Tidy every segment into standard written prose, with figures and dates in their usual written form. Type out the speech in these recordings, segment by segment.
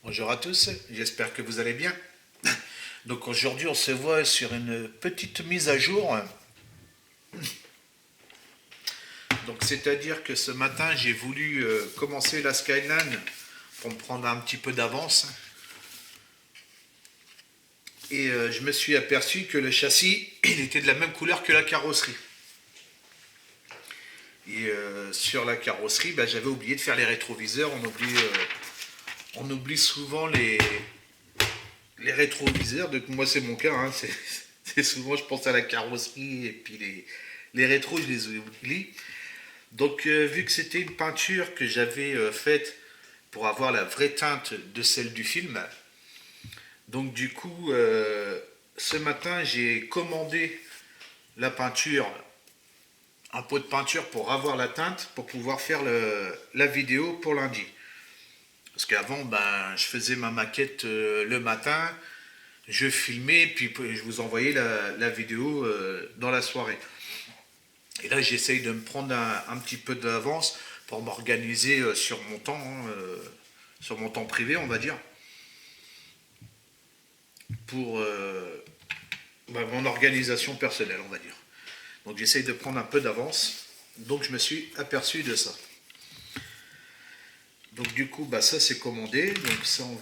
Bonjour à tous, j'espère que vous allez bien. Donc aujourd'hui on se voit sur une petite mise à jour. Donc c'est-à-dire que ce matin j'ai voulu commencer la Skyline pour me prendre un petit peu d'avance. Et je me suis aperçu que le châssis il était de la même couleur que la carrosserie. Et sur la carrosserie, j'avais oublié de faire les rétroviseurs. On oublie souvent les rétroviseurs. Donc moi c'est mon cas. C'est souvent je pense à la carrosserie et puis les rétros je les oublie. Donc vu que c'était une peinture que j'avais faite pour avoir la vraie teinte de celle du film, donc du coup ce matin j'ai commandé la peinture, un pot de peinture pour avoir la teinte pour pouvoir faire la vidéo pour lundi. Parce qu'avant, je faisais ma maquette le matin, je filmais, puis je vous envoyais la vidéo dans la soirée. Et là, j'essaye de me prendre un petit peu d'avance pour m'organiser sur mon temps, sur mon temps privé, on va dire, pour mon organisation personnelle, on va dire. Donc j'essaye de prendre un peu d'avance. Donc je me suis aperçu de ça. Donc du coup, ça c'est commandé. Donc ça on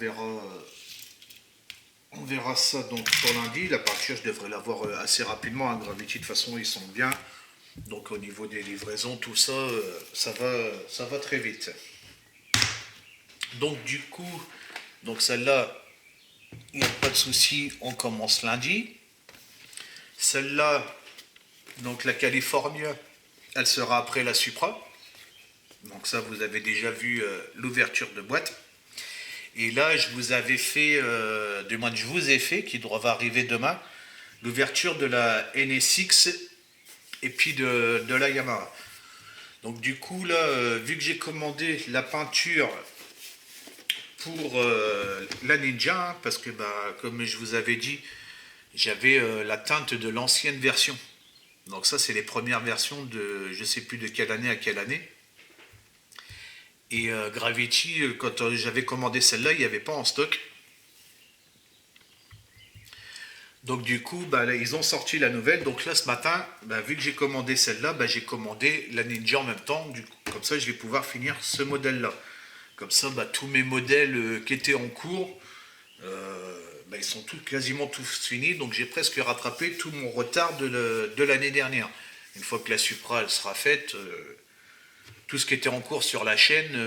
verra ça donc pour lundi. La peinture, je devrais l'avoir assez rapidement. Gravity, de toute façon, ils sont bien. Donc au niveau des livraisons, tout ça, ça va très vite. Donc du coup, donc celle-là, il n'y a pas de souci, on commence lundi. Celle-là, donc la California, elle sera après la Supra. Donc ça, vous avez déjà vu l'ouverture de boîte. Et là, je vous avais fait, du moins je vous ai fait, qui doit arriver demain, l'ouverture de la NSX et puis de la Yamaha. Donc du coup, là, vu que j'ai commandé la peinture pour la Ninja, parce que comme je vous avais dit, j'avais la teinte de l'ancienne version. Donc ça, c'est les premières versions de je ne sais plus de quelle année à quelle année. Et Gravity, quand j'avais commandé celle-là, il n'y avait pas en stock. Donc du coup, là, ils ont sorti la nouvelle. Donc là, ce matin, vu que j'ai commandé celle-là, j'ai commandé la Ninja en même temps. Du coup, comme ça, je vais pouvoir finir ce modèle-là. Comme ça, tous mes modèles qui étaient en cours, ils sont quasiment tous finis. Donc j'ai presque rattrapé tout mon retard de l'année dernière. Une fois que la Supra elle sera faite, tout ce qui était en cours sur la chaîne,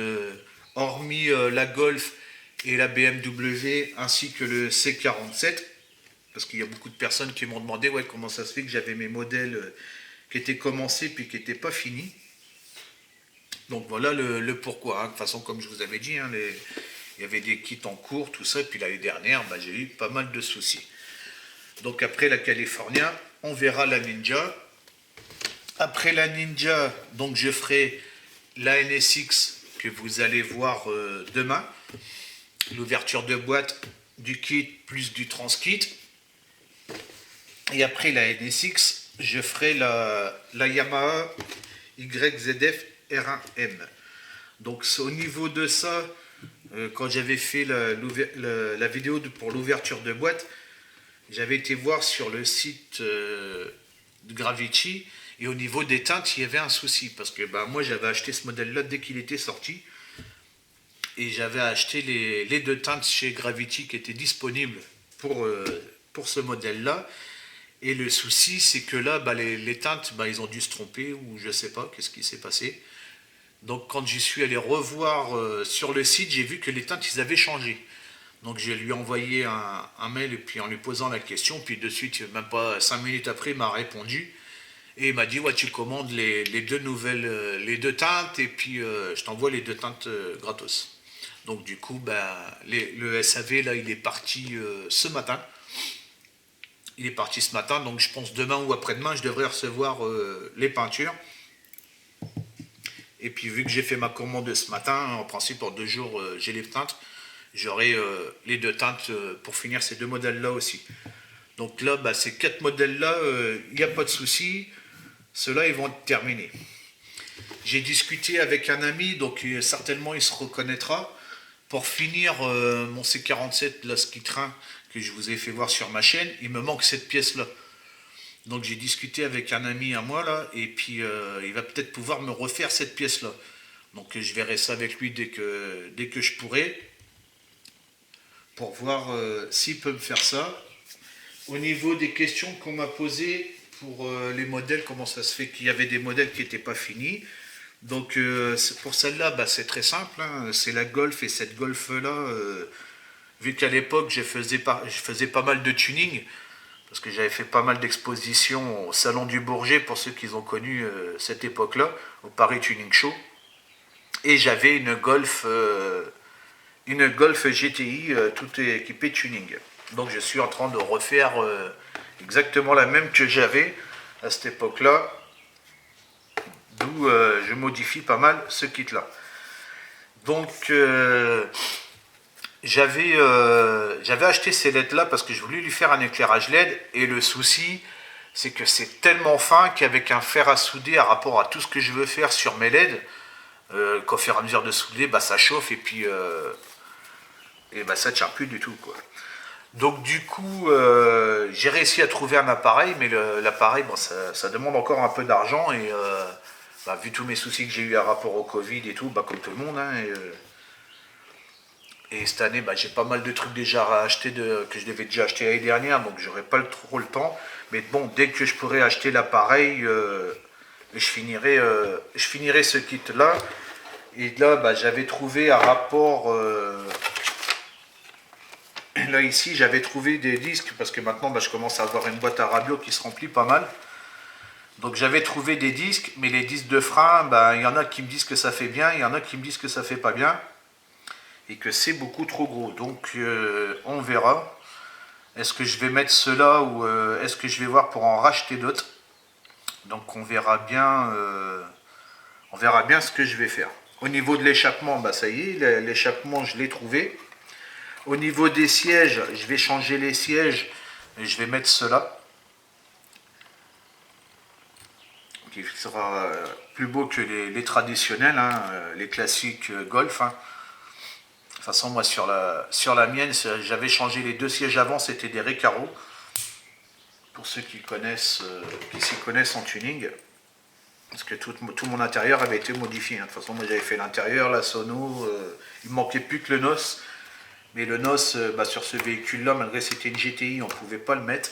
hormis la Golf et la BMW ainsi que le C47, parce qu'il y a beaucoup de personnes qui m'ont demandé comment ça se fait que j'avais mes modèles qui étaient commencés puis qui n'étaient pas finis. Donc voilà le pourquoi. De toute façon, comme je vous avais dit, il y avait des kits en cours, tout ça. Et puis l'année dernière, j'ai eu pas mal de soucis. Donc après la California, on verra la Ninja. Après la Ninja, donc je ferai la NSX que vous allez voir demain. L'ouverture de boîte du kit plus du transkit. Et après la NSX, je ferai la Yamaha YZF R1M. Donc au niveau de ça, quand j'avais fait la vidéo pour l'ouverture de boîte, j'avais été voir sur le site de Gravity, et au niveau des teintes, il y avait un souci, parce que moi j'avais acheté ce modèle-là dès qu'il était sorti, et j'avais acheté les deux teintes chez Gravity qui étaient disponibles pour ce modèle-là. Et le souci, c'est que là, les teintes, ils ont dû se tromper, ou je sais pas, qu'est-ce qui s'est passé. Donc quand j'y suis allé revoir sur le site, j'ai vu que les teintes, ils avaient changé. Donc je lui ai envoyé un mail, et puis en lui posant la question, puis de suite, même pas 5 minutes après, il m'a répondu. Et il m'a dit, tu commandes les deux nouvelles, les deux teintes, et puis je t'envoie les deux teintes gratos. Donc du coup, le SAV, là, il est parti ce matin. Il est parti ce matin, donc je pense demain ou après-demain, je devrais recevoir les peintures. Et puis vu que j'ai fait ma commande ce matin, en principe en 2 jours, j'ai les teintes. J'aurai les deux teintes pour finir ces deux modèles-là aussi. Donc là, ces 4 modèles-là, il n'y a pas de souci. Ceux-là, ils vont être terminés. J'ai discuté avec un ami, donc certainement il se reconnaîtra. pour finir mon C47, là, ski train, que je vous ai fait voir sur ma chaîne, il me manque cette pièce-là. Donc j'ai discuté avec un ami à moi là, et puis il va peut-être pouvoir me refaire cette pièce-là. Donc je verrai ça avec lui dès que je pourrai, pour voir s'il peut me faire ça. Au niveau des questions qu'on m'a posées pour les modèles, comment ça se fait qu'il y avait des modèles qui n'étaient pas finis. Donc pour celle-là, bah, c'est très simple, hein. C'est la Golf, et cette Golf-là, vu qu'à l'époque je faisais pas mal de tuning, parce que j'avais fait pas mal d'expositions au Salon du Bourget, pour ceux qui ont connu cette époque-là, au Paris Tuning Show. Et j'avais une Golf GTI tout équipée tuning. Donc je suis en train de refaire exactement la même que j'avais à cette époque-là, d'où je modifie pas mal ce kit-là. Donc j'avais acheté ces LED-là parce que je voulais lui faire un éclairage LED, et le souci, c'est que c'est tellement fin qu'avec un fer à souder à rapport à tout ce que je veux faire sur mes LED, qu'au fur et à mesure de souder, bah, ça chauffe, et puis bah, ça ne tient plus du tout, quoi. Donc du coup, j'ai réussi à trouver un appareil, mais l'appareil, bon, ça demande encore un peu d'argent, et bah, vu tous mes soucis que j'ai eu à rapport au Covid et tout, bah, comme tout le monde, hein, et cette année, bah, j'ai pas mal de trucs déjà à acheter que je devais déjà acheter l'année dernière, donc j'aurai pas trop le temps. Mais bon, dès que je pourrai acheter l'appareil, je finirai ce kit-là. Et là, bah, j'avais trouvé un rapport... là, ici, j'avais trouvé des disques, parce que maintenant, bah, je commence à avoir une boîte à radio qui se remplit pas mal. Donc j'avais trouvé des disques, mais les disques de frein, bah, il y en a qui me disent que ça fait bien, il y en a qui me disent que ça fait pas bien, et que c'est beaucoup trop gros. Donc on verra. Est-ce que je vais mettre cela, ou est-ce que je vais voir pour en racheter d'autres. Donc on verra bien ce que je vais faire. Au niveau de l'échappement, bah ça y est, l'échappement je l'ai trouvé. Au niveau des sièges, je vais changer les sièges et je vais mettre cela, qui sera plus beau que les traditionnels, hein, les classiques Golf, hein. De toute façon, moi sur la mienne, j'avais changé les deux sièges avant, c'était des Recaro. Pour ceux qui s'y connaissent en tuning, parce que tout mon intérieur avait été modifié, hein. De toute façon, moi j'avais fait l'intérieur, la sono, il ne manquait plus que le NOS. Mais le NOS, bah, sur ce véhicule-là, malgré que c'était une GTI, on ne pouvait pas le mettre.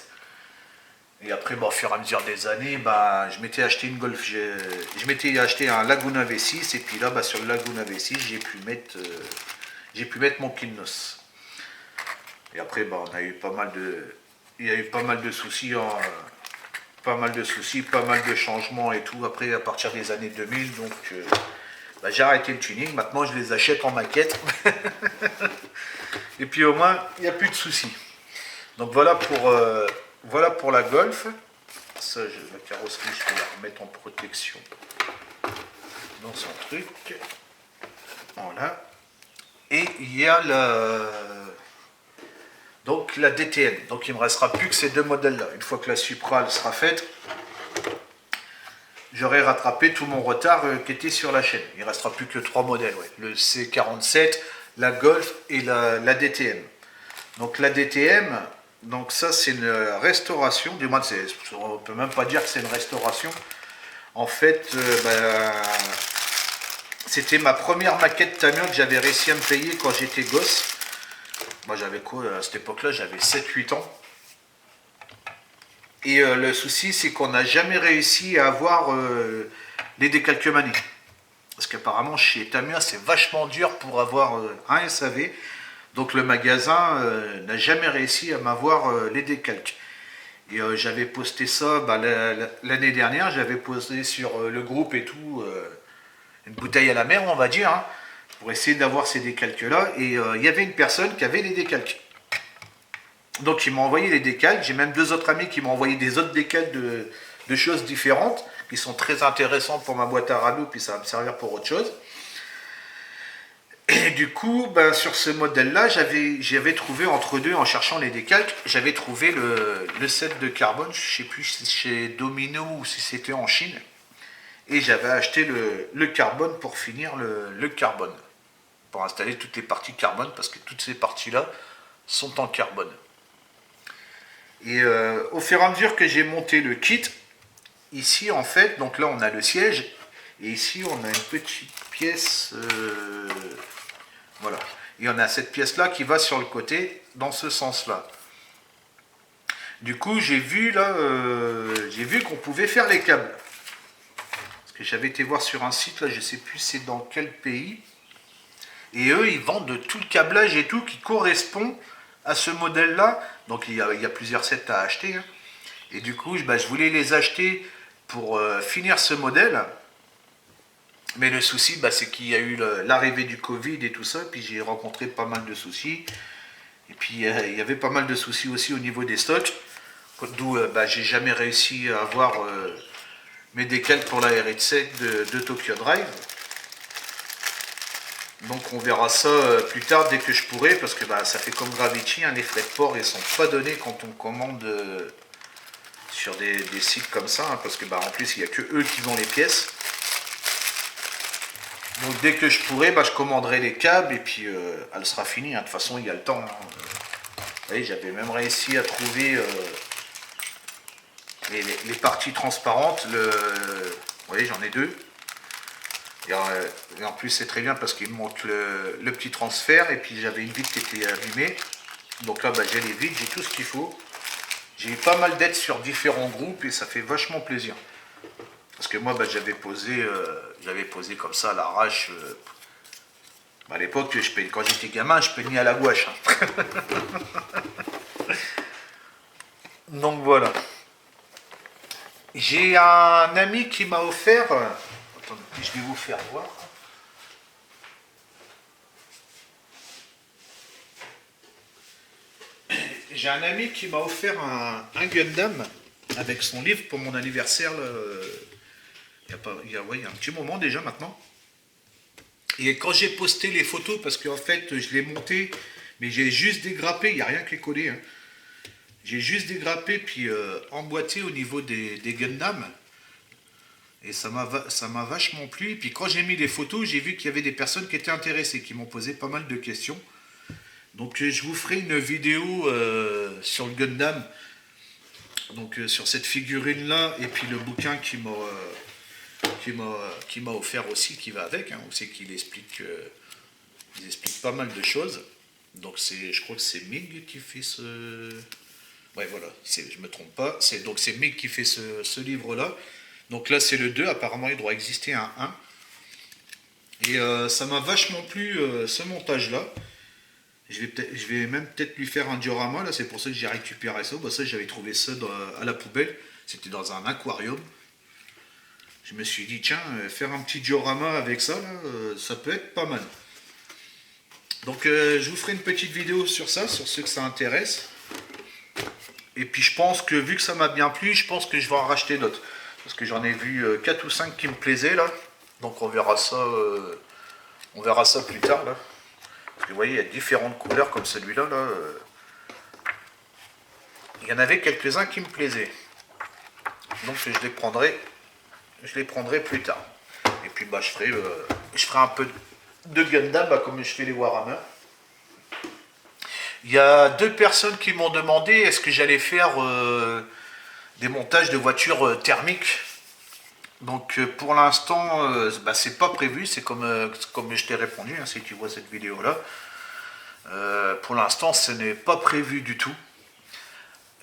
Et après, bah, au fur et à mesure des années, bah, je m'étais acheté une Golf, je m'étais acheté un Laguna V6, et puis là, bah, sur le Laguna V6, j'ai pu mettre mon kit NOS. Et après, bah, il y a eu pas mal de soucis, pas mal de changements et tout, après, à partir des années 2000, donc bah, j'ai arrêté le tuning. Maintenant, je les achète en maquette. Et puis au moins, il n'y a plus de soucis. Donc voilà pour la Golf. Ça, la carrosserie, je vais la remettre en protection dans son truc. Voilà. Et il y a donc la DTN. Donc il ne me restera plus que ces deux modèles-là. Une fois que la Supra elle sera faite, j'aurai rattrapé tout mon retard qui était sur la chaîne. Il ne restera plus que trois modèles. Ouais. Le C47, la Golf et la DTM. Donc la DTM, donc ça c'est une restauration, du moins on ne peut même pas dire que c'est une restauration. En fait, c'était ma première maquette Tamiya que j'avais réussi à me payer quand j'étais gosse. Moi j'avais quoi à cette époque-là? J'avais 7-8 ans. Et le souci, c'est qu'on n'a jamais réussi à avoir les décalcomanies. Parce qu'apparemment, chez Tamiya, c'est vachement dur pour avoir un SAV. Donc le magasin n'a jamais réussi à m'avoir les décalques. Et j'avais posté ça bah, l'année dernière, j'avais posté sur le groupe et tout, une bouteille à la mer, on va dire, hein, pour essayer d'avoir ces décalques-là. Et il y avait une personne qui avait les décalques. Donc il m'a envoyé les décalques. J'ai même deux autres amis qui m'ont envoyé des autres décalques de choses différentes, qui sont très intéressantes pour ma boîte à radio, puis ça va me servir pour autre chose. Et du coup, ben, sur ce modèle-là, j'avais trouvé entre deux, en cherchant les décalques, j'avais trouvé le set de carbone, je ne sais plus si c'est chez Domino ou si c'était en Chine. Et j'avais acheté le carbone pour finir le carbone. pour installer toutes les parties carbone, parce que toutes ces parties-là sont en carbone. Et au fur et à mesure que j'ai monté le kit, ici en fait, donc là on a le siège, et ici on a une petite pièce, voilà. Et on a cette pièce-là qui va sur le côté, dans ce sens-là. Du coup, j'ai vu là, j'ai vu qu'on pouvait faire les câbles. Parce que j'avais été voir sur un site, là, je ne sais plus c'est dans quel pays. Et eux, ils vendent tout le câblage et tout qui correspond à ce modèle-là. Donc il y a plusieurs sets à acheter. Hein. Et du coup, je voulais les acheter pour finir ce modèle. Mais le souci, c'est qu'il y a eu l'arrivée du Covid et tout ça. Puis j'ai rencontré pas mal de soucis. Et puis il y avait pas mal de soucis aussi au niveau des stocks. D'où j'ai jamais réussi à avoir mes décals pour la RX7 de Tokyo Drive. Donc on verra ça plus tard dès que je pourrai, parce que ça fait comme Gravity, hein, les frais de port ils sont pas donnés quand on commande sur des sites comme ça, hein, parce que en plus il n'y a que eux qui vendent les pièces. Donc dès que je pourrai, je commanderai les câbles et puis elle sera finie, hein. De toute façon il y a le temps. Hein. Vous voyez, j'avais même réussi à trouver les parties transparentes. Vous voyez, j'en ai deux. Et en plus c'est très bien parce qu'il montre le petit transfert, et puis j'avais une vitre qui était allumée, donc là j'ai les vitres, j'ai tout ce qu'il faut. J'ai eu pas mal d'aides sur différents groupes et ça fait vachement plaisir, parce que moi j'avais posé comme ça à l'arrache. À l'époque, quand j'étais gamin, je peignais à la gouache, hein. Donc voilà, j'ai un ami qui m'a offert, attendez, je vais vous faire voir. J'ai un ami qui m'a offert un Gundam avec son livre pour mon anniversaire. Il y a un petit moment déjà maintenant. Et quand j'ai posté les photos, parce qu'en fait je l'ai monté, mais j'ai juste dégrappé, il n'y a rien qui est collé. Hein. J'ai juste dégrappé puis emboîté au niveau des Gundam. Et ça m'a vachement plu. Et puis quand j'ai mis les photos, j'ai vu qu'il y avait des personnes qui étaient intéressées, qui m'ont posé pas mal de questions. Donc je vous ferai une vidéo sur le Gundam, donc sur cette figurine là, et puis le bouquin qui m'a offert aussi, qui va avec, hein, aussi qu'il explique, il explique pas mal de choses. Donc je crois que c'est Mig qui fait ce... Ouais voilà, je me trompe pas, c'est Mig qui fait ce livre là. Donc là c'est le 2, apparemment il doit exister un 1. Et ça m'a vachement plu ce montage là. Je vais même peut-être lui faire un diorama, là, c'est pour ça que j'ai récupéré ça. Ça, j'avais trouvé ça à la poubelle, c'était dans un aquarium. Je me suis dit, tiens, faire un petit diorama avec ça, là, ça peut être pas mal. Donc, je vous ferai une petite vidéo sur ça, sur ceux que ça intéresse. Et puis, je pense que, vu que ça m'a bien plu, je pense que je vais en racheter d'autres. Parce que j'en ai vu 4 ou 5 qui me plaisaient, là. Donc, on verra ça plus tard, là. Parce que vous voyez, il y a différentes couleurs comme celui-là. Là. Il y en avait quelques-uns qui me plaisaient. Donc je les prendrai plus tard. Et puis je ferai un peu de Gundam comme je fais les Warhammer. Il y a 2 personnes qui m'ont demandé est-ce que j'allais faire des montages de voitures thermiques. Donc pour l'instant, c'est pas prévu, c'est comme je t'ai répondu, hein, si tu vois cette vidéo là. Pour l'instant, ce n'est pas prévu du tout.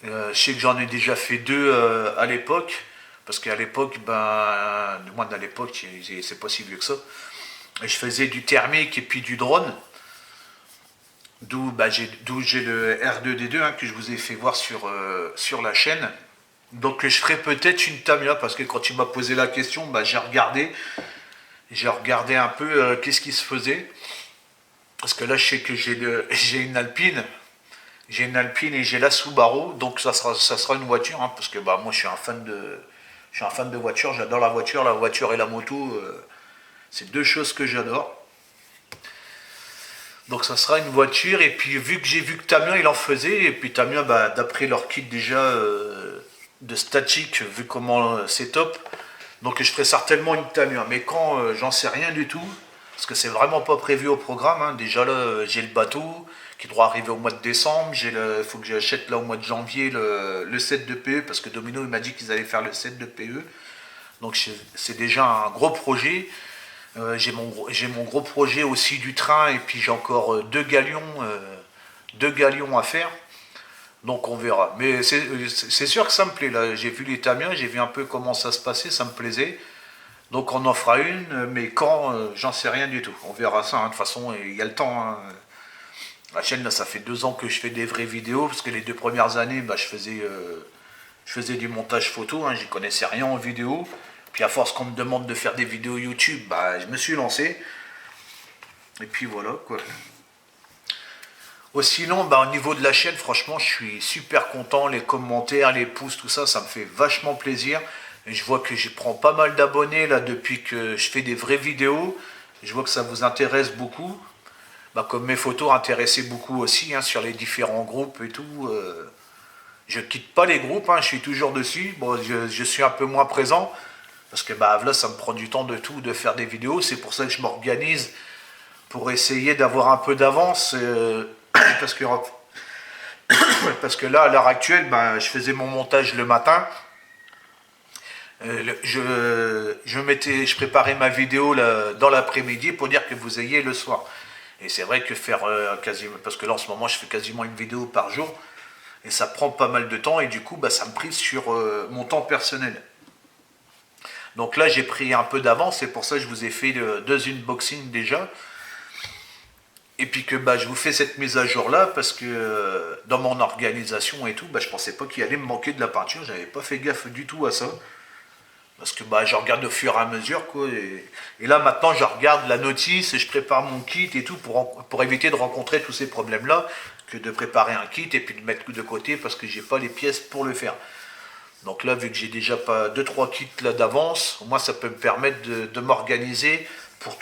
Je sais que j'en ai déjà fait 2 à l'époque, parce qu'à l'époque, du moins à l'époque, c'est pas si vieux que ça. Et je faisais du thermique et puis du drone. D'où j'ai le R2D2 hein, que je vous ai fait voir sur la chaîne. Donc je ferai peut-être une Tamiya, parce que quand tu m'as posé la question, j'ai regardé un peu qu'est-ce qui se faisait. Parce que là je sais que j'ai une Alpine. J'ai une Alpine et j'ai la Subaru, donc ça sera une voiture, hein, parce que moi je suis un fan de voiture, j'adore la voiture et la moto, c'est 2 choses que j'adore. Donc ça sera une voiture, et puis vu que Tamiya il en faisait, et puis Tamiya d'après leur kit déjà de statique, vu comment c'est top, donc je ferai certainement une Tamiya, mais quand j'en sais rien du tout, parce que c'est vraiment pas prévu au programme, hein. Déjà là, j'ai le bateau qui doit arriver au mois de décembre. Il faut que j'achète là au mois de janvier le set de PE, parce que Domino il m'a dit qu'ils allaient faire le set de PE. Donc c'est déjà un gros projet. J'ai mon gros projet aussi du train, et puis j'ai encore deux galions à faire. Donc on verra. Mais c'est sûr que ça me plaît là. J'ai vu les Tamiens, j'ai vu un peu comment ça se passait, ça me plaisait. Donc on en fera une, mais quand, j'en sais rien du tout. On verra ça, hein. De toute façon, il y a le temps, hein. La chaîne, là, ça fait 2 ans que je fais des vraies vidéos, parce que les 2 premières années, bah, je faisais du montage photo, hein, j'y connaissais rien en vidéo. Puis à force qu'on me demande de faire des vidéos YouTube, bah, je me suis lancé. Et puis voilà, quoi. Sinon, bah, au niveau de la chaîne, franchement, je suis super content. Les commentaires, les pouces, tout ça, ça me fait vachement plaisir. Et je vois que je prends pas mal d'abonnés là depuis que je fais des vraies vidéos. Je vois que ça vous intéresse beaucoup. Bah, comme mes photos intéressaient beaucoup aussi, hein, sur les différents groupes et tout. Je quitte pas les groupes, hein, je suis toujours dessus. Bon, je suis un peu moins présent. Parce que bah, là, ça me prend du temps de faire des vidéos. C'est pour ça que je m'organise pour essayer d'avoir un peu d'avance. Parce que, parce que là, à l'heure actuelle, ben, je faisais mon montage le matin. Je préparais ma vidéo là, dans l'après-midi pour dire que vous ayez le soir. Et c'est vrai que faire quasiment, parce que là en ce moment je fais quasiment une vidéo par jour, et ça prend pas mal de temps, et du coup bah, ça me prive sur mon temps personnel. Donc là j'ai pris un peu d'avance, c'est pour ça que je vous ai fait 2 unboxings déjà. Et puis que bah, je vous fais cette mise à jour là, parce que dans mon organisation et tout, bah, je pensais pas qu'il allait me manquer de la peinture, j'avais pas fait gaffe du tout à ça. Parce que bah, je regarde au fur et à mesure, quoi. Et là, maintenant, je regarde la notice et je prépare mon kit et tout pour éviter de rencontrer tous ces problèmes-là, que de préparer un kit et puis de mettre de côté parce que j'ai pas les pièces pour le faire. Donc là, vu que j'ai déjà pas 2-3 kits là d'avance, moi, ça peut me permettre de m'organiser pour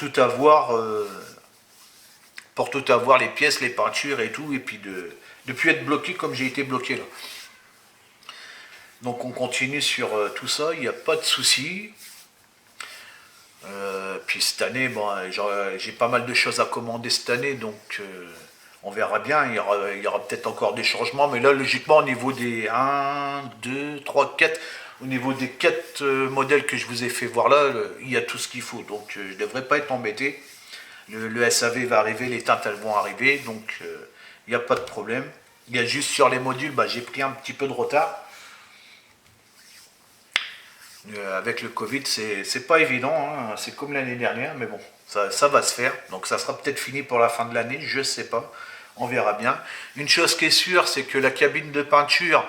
pour tout avoir, les pièces, les peintures et tout, et puis de plus être bloqué comme j'ai été bloqué là. Donc on continue sur tout ça, il n'y a pas de souci. Puis cette année, bon, j'ai pas mal de choses à commander cette année, donc on verra bien. Il y aura peut-être encore des changements, mais là, logiquement, au niveau des 1, 2, 3, 4, au niveau des 4 modèles que je vous ai fait voir là, il y a tout ce qu'il faut. Donc je ne devrais pas être embêté. Le SAV va arriver, les teintes elles vont arriver, donc il n'y a pas de problème. Il y a juste sur les modules, bah, j'ai pris un petit peu de retard. Avec le Covid, c'est pas évident, hein. C'est comme l'année dernière, mais bon, ça va se faire. Donc ça sera peut-être fini pour la fin de l'année, je sais pas. On verra bien. Une chose qui est sûre, c'est que la cabine de peinture,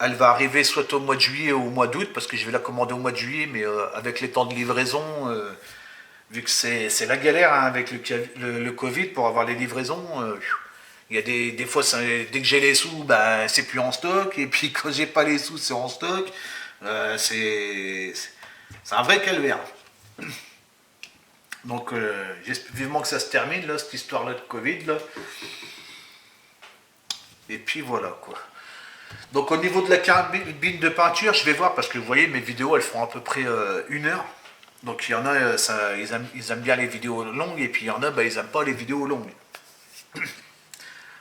elle va arriver soit au mois de juillet ou au mois d'août, parce que je vais la commander au mois de juillet, mais avec les temps de livraison, vu que c'est la galère, hein, avec le Covid pour avoir les livraisons. Il y a des fois, dès que j'ai les sous, ben, c'est plus en stock. Et puis quand j'ai pas les sous, c'est en stock. C'est un vrai calvaire. Donc j'espère vivement que ça se termine, là, cette histoire-là de Covid. Là. Et puis voilà, quoi. Donc au niveau de la cabine de peinture, je vais voir, parce que vous voyez, mes vidéos, elles font à peu près 1 heure. Donc il y en a, ils aiment bien les vidéos longues, et puis il y en a, bah, ils n'aiment pas les vidéos longues.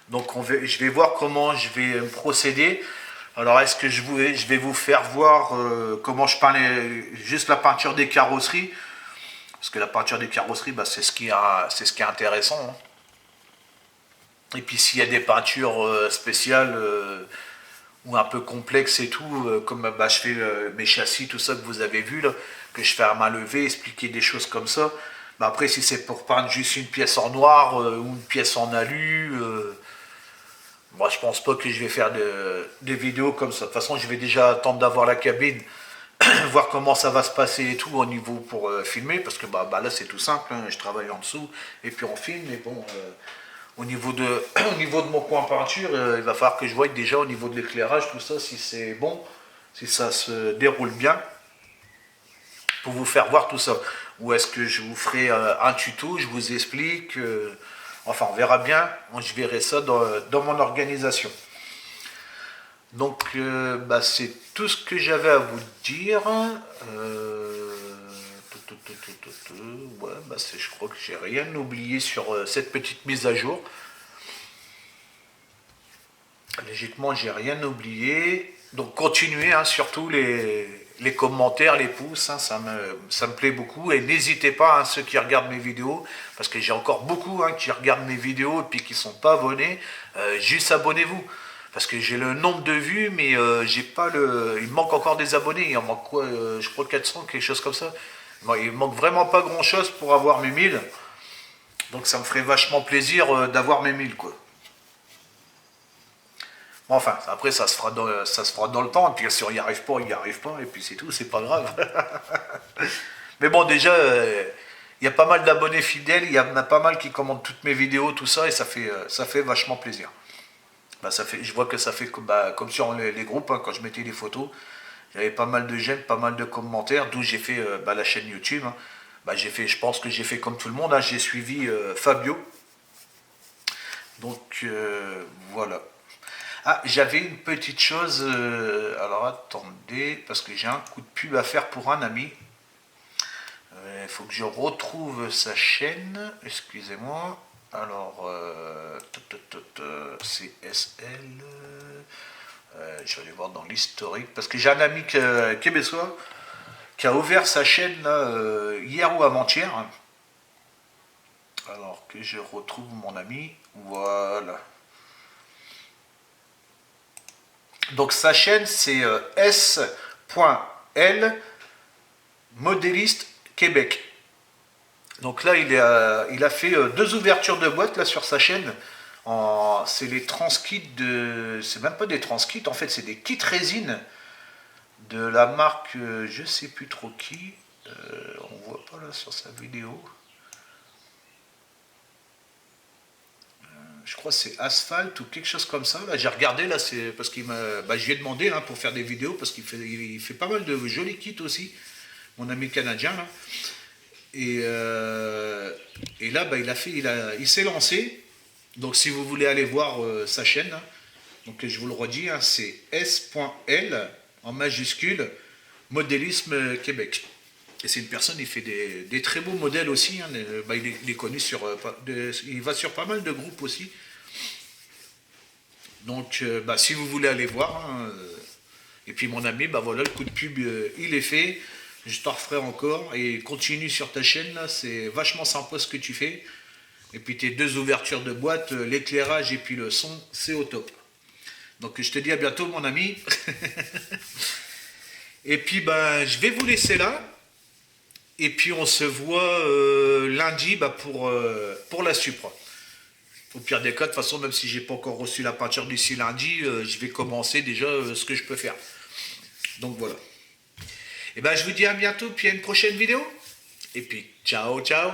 Donc je vais voir comment je vais procéder. Alors est-ce que je vais vous faire voir comment je peins juste la peinture des carrosseries. Parce que la peinture des carrosseries, bah, c'est ce qui est intéressant, hein. Et puis s'il y a des peintures spéciales ou un peu complexes et tout, comme bah, je fais mes châssis, tout ça que vous avez vu, là, que je fais à main levée, expliquer des choses comme ça. Bah, après, si c'est pour peindre juste une pièce en noir ou une pièce en alu, moi je pense pas que je vais faire des vidéos comme ça. De toute façon, je vais déjà attendre d'avoir la cabine, voir comment ça va se passer et tout au niveau pour filmer, parce que bah, là c'est tout simple, hein, je travaille en dessous et puis on filme, mais bon, au niveau de mon coin peinture, il va falloir que je voie déjà au niveau de l'éclairage, tout ça, si c'est bon, si ça se déroule bien, pour vous faire voir tout ça. Ou est-ce que je vous ferai un tuto, je vous explique, enfin on verra bien, je verrai ça dans mon organisation. Donc bah, c'est tout ce que j'avais à vous dire. Ouais, bah je crois que j'ai rien oublié sur cette petite mise à jour. Légitimement, j'ai rien oublié. Donc continuez, hein, surtout les commentaires, les pouces, hein, ça me plaît beaucoup. Et n'hésitez pas, hein, ceux qui regardent mes vidéos, parce que j'ai encore beaucoup, hein, qui regardent mes vidéos et puis qui ne sont pas abonnés, juste abonnez-vous. Parce que j'ai le nombre de vues, mais j'ai pas le. Il me manque encore des abonnés. Il en manque quoi, je crois 400, quelque chose comme ça. Bon, il me manque vraiment pas grand-chose pour avoir mes 1000. Donc ça me ferait vachement plaisir d'avoir mes 1000, quoi. Bon, enfin, après ça se fera dans le temps, et puis si on n'y arrive pas, il n'y arrive pas, et puis c'est tout, c'est pas grave. Mais bon, déjà, il y a pas mal d'abonnés fidèles, il y en a pas mal qui commandent toutes mes vidéos, tout ça, et ça fait vachement plaisir. Bah, je vois que ça fait bah, comme sur les groupes, hein, quand je mettais les photos, j'avais pas mal de j'aime, pas mal de commentaires, d'où j'ai fait bah, la chaîne YouTube. Hein. Bah, je pense que j'ai fait comme tout le monde, hein, j'ai suivi Fabio. Donc voilà. Ah, j'avais une petite chose. Alors attendez, parce que j'ai un coup de pub à faire pour un ami. Il faut que je retrouve sa chaîne. Excusez-moi. Alors, CSL. Je vais aller voir dans l'historique. Parce que j'ai un ami québécois qui a ouvert sa chaîne là, hier ou avant-hier. Alors que je retrouve mon ami. Voilà. Donc sa chaîne c'est S.L modéliste Québec. Donc là il a fait deux ouvertures de boîte là sur sa chaîne. C'est les transkits de. C'est même pas des transkits, en fait c'est des kits résine de la marque je sais plus trop qui. On voit pas là sur sa vidéo. Je crois que c'est Asphalt ou quelque chose comme ça. Là, j'ai regardé, là, c'est parce qu'il m'a. Bah, je lui ai demandé hein, pour faire des vidéos, parce il fait pas mal de jolis kits aussi, mon ami canadien. Là. Et là, bah, il s'est lancé. Donc si vous voulez aller voir sa chaîne, hein, donc je vous le redis, hein, c'est S.L en majuscule, modélisme Québec. Et c'est une personne, il fait des très beaux modèles aussi. Hein, bah, il est connu sur. Il va sur pas mal de groupes aussi. Donc, bah, si vous voulez aller voir. Hein, et puis mon ami, bah voilà, le coup de pub, il est fait. Je t'en referai encore. Et continue sur ta chaîne, là. C'est vachement sympa ce que tu fais. Et puis tes deux ouvertures de boîte, l'éclairage et puis le son, c'est au top. Donc je te dis à bientôt, mon ami. Et puis, bah, je vais vous laisser là. Et puis on se voit lundi bah, pour la Supra. Au pire des cas, de toute façon, même si j'ai pas encore reçu la peinture d'ici lundi, je vais commencer déjà ce que je peux faire. Donc voilà. Et ben je vous dis à bientôt, puis à une prochaine vidéo. Et puis ciao, ciao.